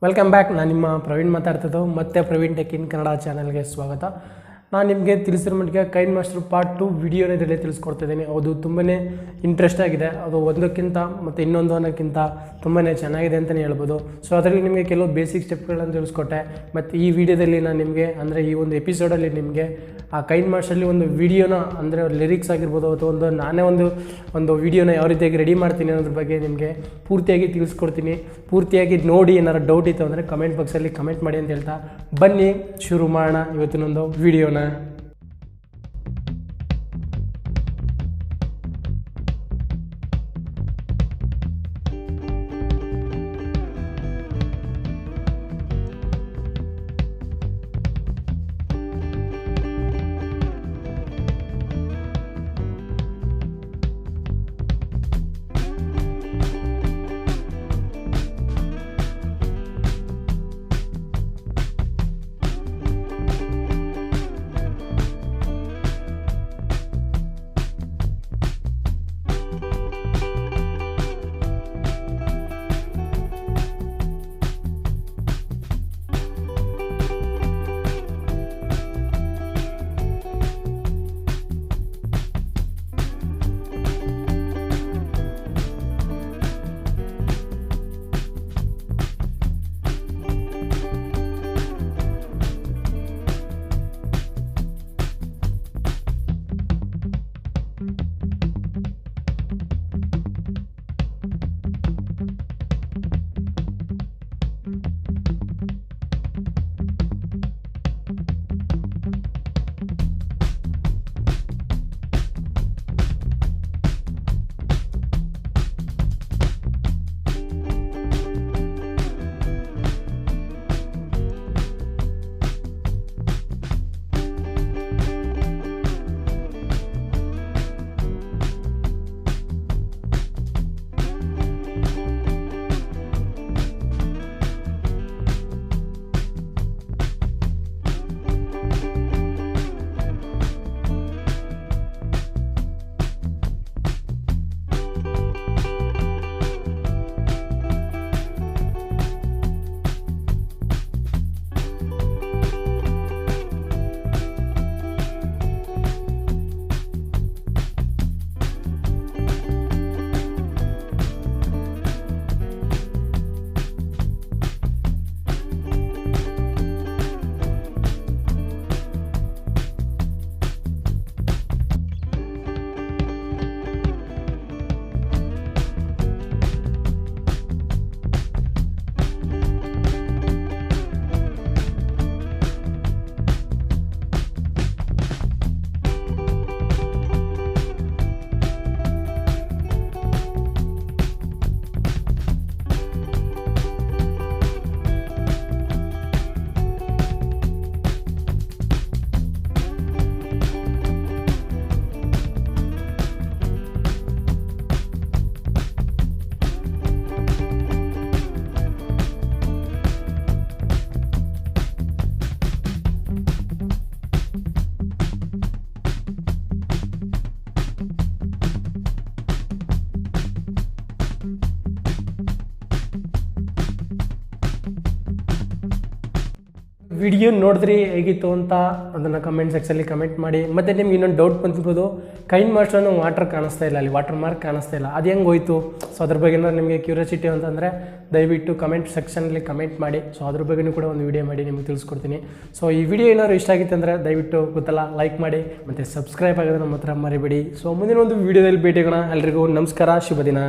Welcome back. ನಾನು ನಿಮ್ಮ ಪ್ರವೀಣ್ ಮಾತಾಡ್ತಿದ್ದು. ಮತ್ತೆ ಪ್ರವೀಣ್ ಟೆಕ್ ಇನ್ ಕನ್ನಡ ಚಾನಲ್ಗೆ ಸ್ವಾಗತ. ನಾನು ನಿಮಗೆ ತಿಳಿಸಿರೋ ಮಟ್ಟಿಗೆ ಕೈನ್ ಮಾಸ್ಟರ್ ಪಾರ್ಟ್ 2 ವಿಡಿಯೋನ ಇದರಲ್ಲಿ ತಿಳಿಸ್ಕೊಡ್ತಿದ್ದೀನಿ. ಅದು ತುಂಬಾ ಇಂಟ್ರೆಸ್ಟ್ ಆಗಿದೆ. ಅದು ಒಂದಕ್ಕಿಂತ ಮತ್ತು ಇನ್ನೊಂದು ಅನ್ನೋಕ್ಕಿಂತ ತುಂಬಾ ಚೆನ್ನಾಗಿದೆ ಅಂತಲೇ ಹೇಳ್ಬೋದು. ಸೊ ಅದರಲ್ಲಿ ನಿಮಗೆ ಕೆಲವು ಬೇಸಿಕ್ ಸ್ಟೆಪ್ಗಳನ್ನು ತಿಳಿಸ್ಕೊಟ್ಟೆ. ಮತ್ತು ಈ ವಿಡಿಯೋದಲ್ಲಿ ನಾನು ನಿಮಗೆ ಅಂದರೆ ಈ ಒಂದು ಎಪಿಸೋಡಲ್ಲಿ ನಿಮಗೆ ಆ ಕೈನ್ ಮಾಸ್ಟರಲ್ಲಿ ಒಂದು ವಿಡಿಯೋನ ಅಂದರೆ ಲಿರಿಕ್ಸ್ ಆಗಿರ್ಬೋದು ಅಥವಾ ನಾನೇ ಒಂದು ವಿಡಿಯೋನ ಯಾವ ರೀತಿಯಾಗಿ ರೆಡಿ ಮಾಡ್ತೀನಿ ಅನ್ನೋದ್ರ ಬಗ್ಗೆ ನಿಮಗೆ ಪೂರ್ತಿಯಾಗಿ ತಿಳಿಸ್ಕೊಡ್ತೀನಿ. ಪೂರ್ತಿಯಾಗಿ ನೋಡಿ ಏನಾರು ಡೌಟ್ ಇತ್ತು ಅಂದರೆ ಕಮೆಂಟ್ ಬಾಕ್ಸಲ್ಲಿ ಕಮೆಂಟ್ ಮಾಡಿ ಅಂತ ಹೇಳ್ತಾ ಬನ್ನಿ ಶುರು ಮಾಡೋಣ ಇವತ್ತಿನೊಂದು ವಿಡಿಯೋನ. ವಿಡಿಯೋ ನೋಡಿದ್ರಿ ಹೇಗಿತ್ತು ಅಂತ ಅದನ್ನು ಕಮೆಂಟ್ ಸೆಕ್ಷನಲ್ಲಿ ಕಮೆಂಟ್ ಮಾಡಿ. ಮತ್ತು ನಿಮ್ಗೆ ಇನ್ನೊಂದು ಡೌಟ್ ಬಂದಿರ್ಬೋದು, ಕೈನ್ ಮಾಸ್ಟರ್ನು ವಾಟರ್ ಕಾಣಿಸ್ತಾ ಇಲ್ಲ, ಅಲ್ಲಿ ವಾಟರ್ ಮಾರ್ಕ್ ಕಾಣಿಸ್ತಾ ಇಲ್ಲ, ಅದು ಹೆಂಗೆ ಹೋಯ್ತು? ಸೊ ಅದ್ರ ಬಗ್ಗೆ ನಿಮಗೆ ಕ್ಯೂರಿಯಾಸಿಟಿ ಅಂತಂದರೆ ದಯವಿಟ್ಟು ಕಮೆಂಟ್ ಸೆಕ್ಷನಲ್ಲಿ ಕಮೆಂಟ್ ಮಾಡಿ. ಸೊ ಅದ್ರ ಬಗ್ಗೆಯೂ ಕೂಡ ಒಂದು ವಿಡಿಯೋ ಮಾಡಿ ನಿಮಗೆ ತಿಳಿಸ್ಕೊಡ್ತೀನಿ. ಸೊ ಈ ವಿಡಿಯೋ ಏನಾದ್ರು ಇಷ್ಟ ಆಗಿತ್ತು ಅಂದರೆ ದಯವಿಟ್ಟು ಗೊತ್ತಲ್ಲ ಲೈಕ್ ಮಾಡಿ ಮತ್ತು ಸಬ್ಸ್ಕ್ರೈಬ್ ಆಗೋದು ನಮ್ಮ ಹತ್ರ ಮರಿಬೇಡಿ. ಸೊ ಮುಂದಿನ ಒಂದು ವಿಡಿಯೋದಲ್ಲಿ ಭೇಟಿಗೋಣ. ಎಲ್ರಿಗೂ ನಮಸ್ಕಾರ, ಶುಭ ದಿನ.